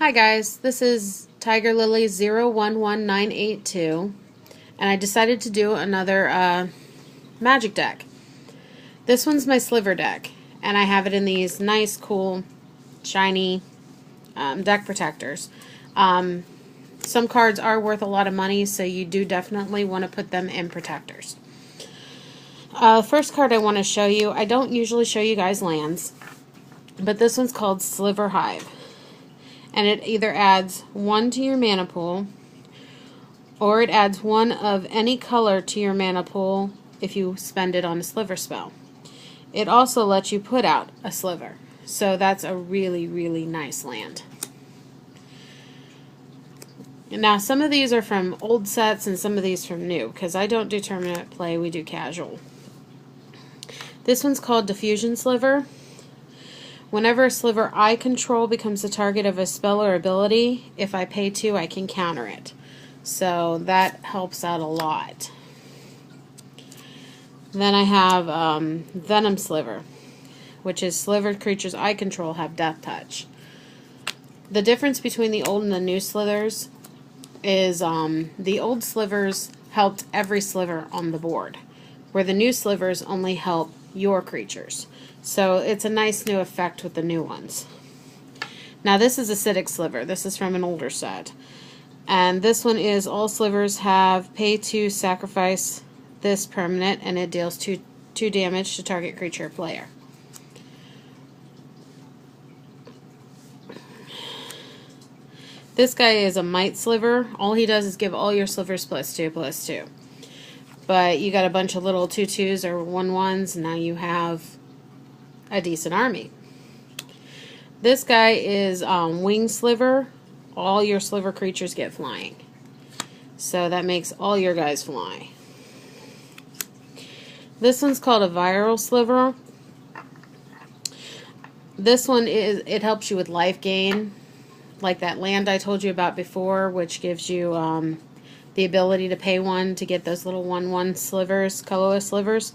Hi guys, this is Tiger Lily 011982, and I decided to do another magic deck. This one's my Sliver deck, and I have it in these nice, cool, shiny deck protectors. Some cards are worth a lot of money, so you do definitely want to put them in protectors. First card I want to show you, I don't usually show you guys lands, but this one's called Sliver Hive. And it either adds 1 to your mana pool, or it adds 1 of any color to your mana pool if you spend it on a Sliver spell. It also lets you put out a Sliver, so that's a really, really nice land. Now, some of these are from old sets and some of these from new, because I don't do tournament play, we do casual. This one's called Diffusion Sliver. Whenever a Sliver I control becomes the target of a spell or ability, if I pay 2, I can counter it. So that helps out a lot. Then I have Venom Sliver, which is Sliver creatures I control have Death Touch. The difference between the old and the new Slivers is the old Slivers helped every Sliver on the board, where the new Slivers only help your creatures. So it's a nice new effect with the new ones. Now this is Acidic Sliver. This is from an older set. And this one is all Slivers have pay 2, sacrifice this permanent, and it deals 2 damage to target creature or player. This guy is a Might Sliver. All he does is give all your Slivers +2/+2. But you got a bunch of little 2/2s or 1/1s, and now you have a decent army. This guy is Wing Sliver. All your Sliver creatures get flying. So that makes all your guys fly. This one's called a Viral Sliver. This one it helps you with life gain, like that land I told you about before, which gives you the ability to pay 1 to get those little 1/1 slivers, colorless slivers.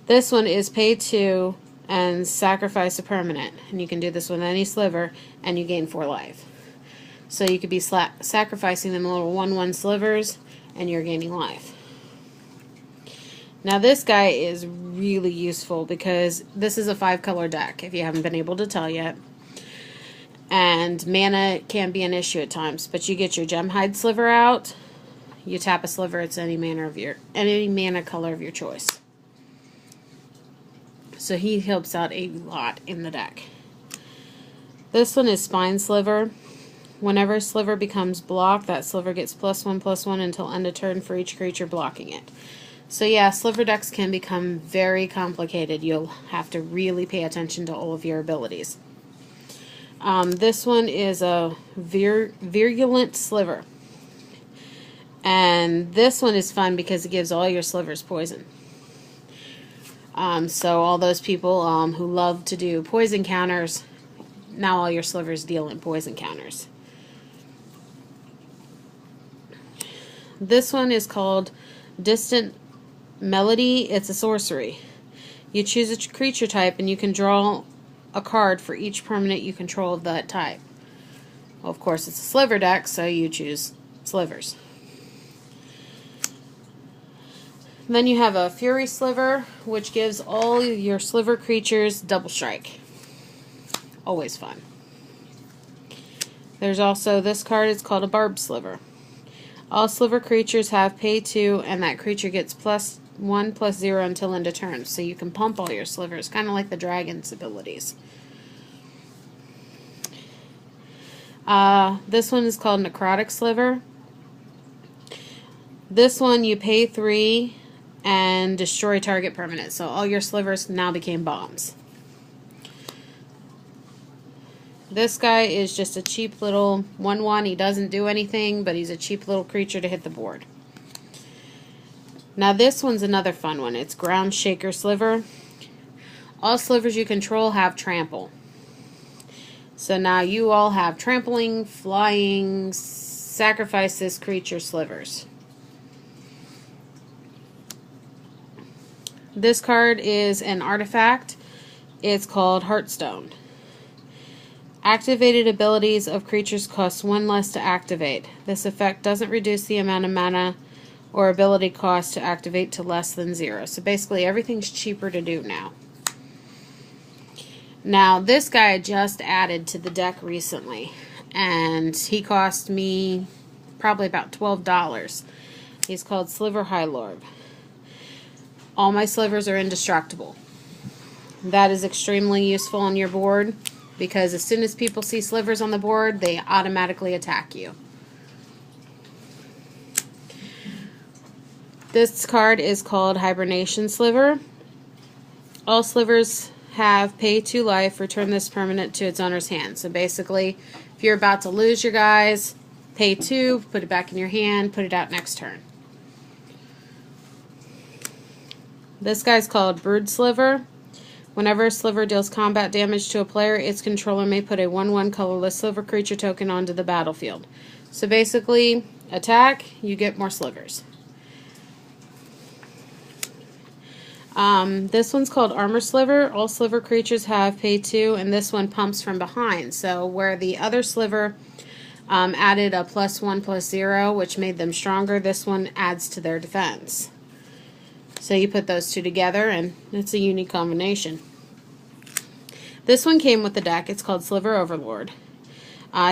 This one is pay 2 and sacrifice a permanent, and you can do this with any Sliver, and you gain 4 life. So you could be sacrificing them little 1/1 slivers, and you're gaining life. Now this guy is really useful because this is a 5-color deck, if you haven't been able to tell yet. And mana can be an issue at times, but you get your Gemhide Sliver out, you tap a Sliver, it's any mana color of your choice. So he helps out a lot in the deck. This one is Spine Sliver. Whenever a Sliver becomes blocked, that Sliver gets +1/+1 until end of turn for each creature blocking it. So yeah, Sliver decks can become very complicated. You'll have to really pay attention to all of your abilities. This one is a Virulent Sliver. And this one is fun because it gives all your Slivers poison. So all those people who love to do poison counters, now all your Slivers deal in poison counters. This one is called Distant Melody. It's a sorcery. You choose a creature type and you can draw a card for each permanent you control of that type. Well, of course it's a Sliver deck, so you choose Slivers. Then you have a Fury Sliver, which gives all your Sliver creatures double strike. Always fun. There's also this card, it's called a Barb Sliver. All Sliver creatures have pay 2, and that creature gets +1/+0 until end of turn. So you can pump all your Slivers, kind of like the dragon's abilities. This one is called Necrotic Sliver. This one you pay 3 and destroy target permanent. So all your Slivers now became bombs. This guy is just a cheap little 1/1. He doesn't do anything, but he's a cheap little creature to hit the board. Now this one's another fun one. It's Ground Shaker Sliver. All Slivers you control have trample. So now you all have trampling, flying, sacrifice this creature Slivers. This card is an artifact. It's called Heartstone. Activated abilities of creatures cost 1 less to activate. This effect doesn't reduce the amount of mana or ability cost to activate to less than 0. So basically everything's cheaper to do now. Now this guy I just added to the deck recently, and he cost me probably about $12. He's called Sliver High Lord. All my slivers are indestructible. That is extremely useful on your board, because as soon as people see slivers on the board, they automatically attack you. This card is called Hibernation Sliver. All slivers have pay 2 life, return this permanent to its owner's hand. So basically, if you're about to lose your guys, pay 2, put it back in your hand, put it out next turn. This guy's called Brood Sliver. Whenever a sliver deals combat damage to a player, its controller may put a 1/1 colorless sliver creature token onto the battlefield. So basically, attack, you get more slivers. This one's called Armor Sliver. All sliver creatures have pay 2, and this one pumps from behind. So where the other sliver added a +1/+0, which made them stronger, this one adds to their defense. So you put those two together, and it's a unique combination. This one came with the deck. It's called Sliver Overlord.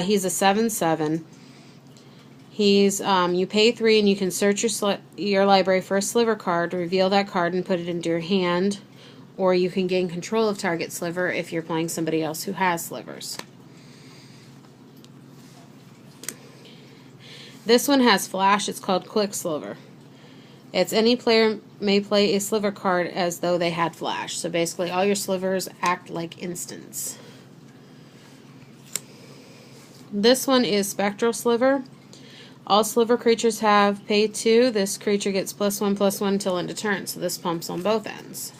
He's a 7/7. He's you pay 3, and you can search your library for a sliver card, reveal that card, and put it into your hand. Or you can gain control of target sliver if you're playing somebody else who has slivers. This one has flash. It's called Quick Sliver. It's any player may play a sliver card as though they had flash. So basically all your slivers act like instants. This one is Spectral Sliver. All sliver creatures have pay 2. This creature gets +1/+1 until end of turn. So this pumps on both ends.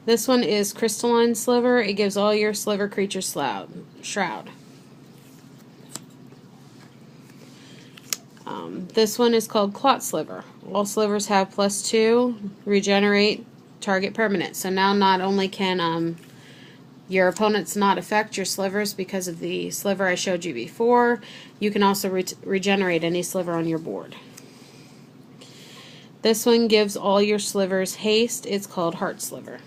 This one is Crystalline Sliver. It gives all your sliver creatures Shroud. This one is called Clot Sliver. All slivers have +2, regenerate, target permanent. So now not only can your opponents not affect your slivers because of the sliver I showed you before, you can also regenerate any sliver on your board. This one gives all your slivers haste. It's called Heart Sliver.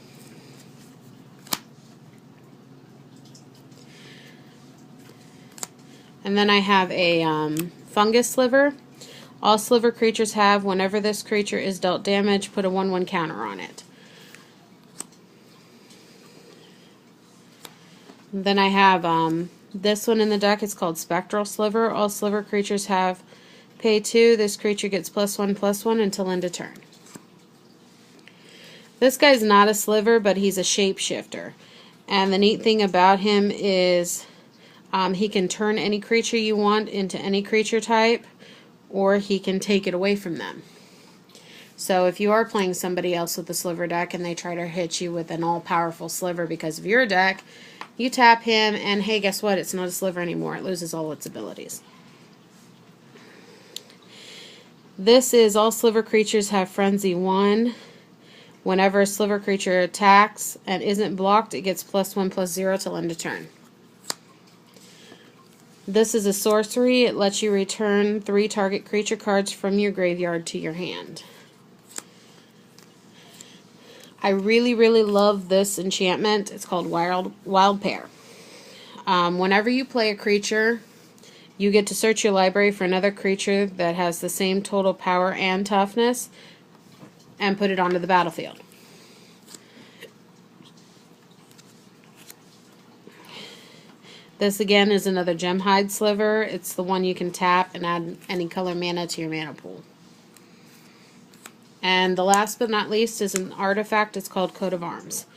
And then I have a Fungus Sliver. All sliver creatures have, whenever this creature is dealt damage, put a 1/1 counter on it. And then I have this one in the deck. It's called Spectral Sliver. All sliver creatures have pay 2. This creature gets +1/+1 until end of turn. This guy's not a sliver, but he's a shapeshifter. And the neat thing about him is he can turn any creature you want into any creature type, or he can take it away from them. So if you are playing somebody else with a sliver deck and they try to hit you with an all-powerful sliver because of your deck, you tap him and hey, guess what? It's not a sliver anymore. It loses all its abilities. This is all sliver creatures have Frenzy 1. Whenever a sliver creature attacks and isn't blocked, it gets +1/+0 till end of turn. This is a sorcery. It lets you return 3 target creature cards from your graveyard to your hand. I really, really love this enchantment. It's called Wild Pair. Whenever you play a creature, you get to search your library for another creature that has the same total power and toughness and put it onto the battlefield. This again is another Gemhide Sliver. It's the one you can tap and add any color mana to your mana pool. And the last but not least is an artifact. It's called Coat of Arms.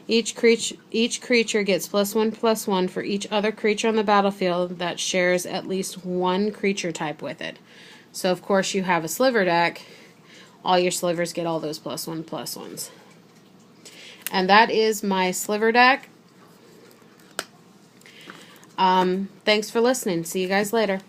Each creature gets +1/+1 for each other creature on the battlefield that shares at least one creature type with it. So of course you have a sliver deck. All your slivers get all those +1/+1s. And that is my sliver deck. Thanks for listening. See you guys later.